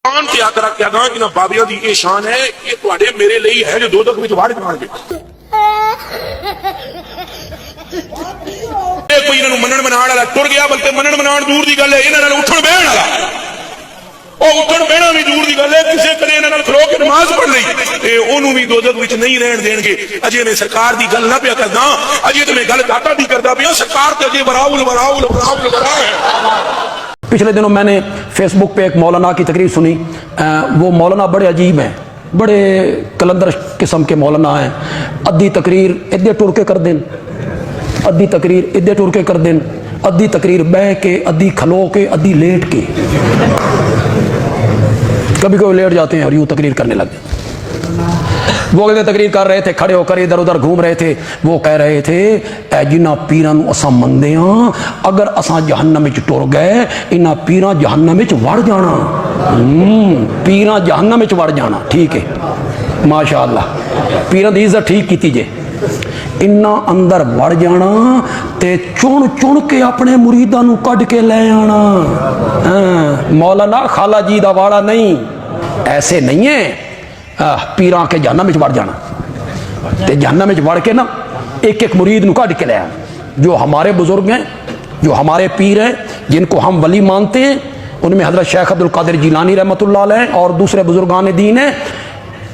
قرآن کے آ کر کیا گا کہ نہ بابیاں دی یہ شان ہے یہ تواڈے میرے لئی ہے جو دوزخ وچ وڑ جان گے. کوئی انہاں نوں منن منان والا ٹر گیا بلکہ منن منان دور دی گل ہے انہاں نال اٹھن بہن والا او اٹھن بہنا بھی دور دی گل ہے کسے کدے انہاں نال کھلو کے نماز پڑھ لئی تے اونوں بھی دوزخ وچ نہیں رہن دین گے. اجے میں سرکار دی گل نہ پیا کردا اجے تے میں گل گھاٹا دی کردا پیا سرکار تے اجے براؤل براؤل براؤل برا ہے. پچھلے دنوں میں نے فیس بک پہ ایک مولانا کی تقریر سنی. وہ مولانا بڑے عجیب ہیں, بڑے کلندر قسم کے مولانا ہیں. ادھی تقریر ادھے ٹر کے کر دیں, ادھی تقریر ادھے ٹر کے کر دیں, ادھی تقریر بہ کے, ادھی کھلو کے, ادھی لیٹ کے. کبھی کبھی لیٹ جاتے ہیں اور یوں تقریر کرنے لگتے. وہ کہتے تقریر کر رہے تھے, کھڑے ہو کر ادھر ادھر گھوم رہے تھے. وہ کہہ رہے تھے اے جنہ پیراں نوں اساں مندے ہاں اگر اساں جہنم وچ ٹر گئے انہاں پیراں جہنم وچ وڑ جانا. پیراں جہنم وچ وڑ جانا ٹھیک ہے ماشاءاللہ, پیراں دی عزت ٹھیک کیتی جے. انہاں اندر وڑ جانا تے چن چن کے اپنے مریداں نوں کڈ کے لے آنا. مولانا خالہ جی دا واڑا نہیں, ایسے نہیں ہے. پیراں کے جہنم وچ وڑ جانا تے جہنم وچ وڑ کے نا ایک ایک مرید نو کڈ کے لے آنا. جو ہمارے بزرگ ہیں, جو ہمارے پیر ہیں, جن کو ہم ولی مانتے ہیں, ان میں حضرت شیخ عبد القادر جیلانی رحمۃ اللہ علیہ اور دوسرے بزرگان دین ہیں.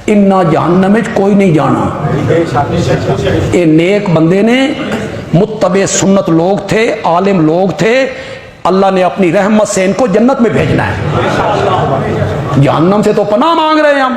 انہاں جہنم وچ کوئی نہیں جانا. یہ نیک بندے نے, متبع سنت لوگ تھے, عالم لوگ تھے. اللہ نے اپنی رحمت سے ان کو جنت میں بھیجنا ہے. جہنم سے تو پناہ مانگ رہے ہیں ہم.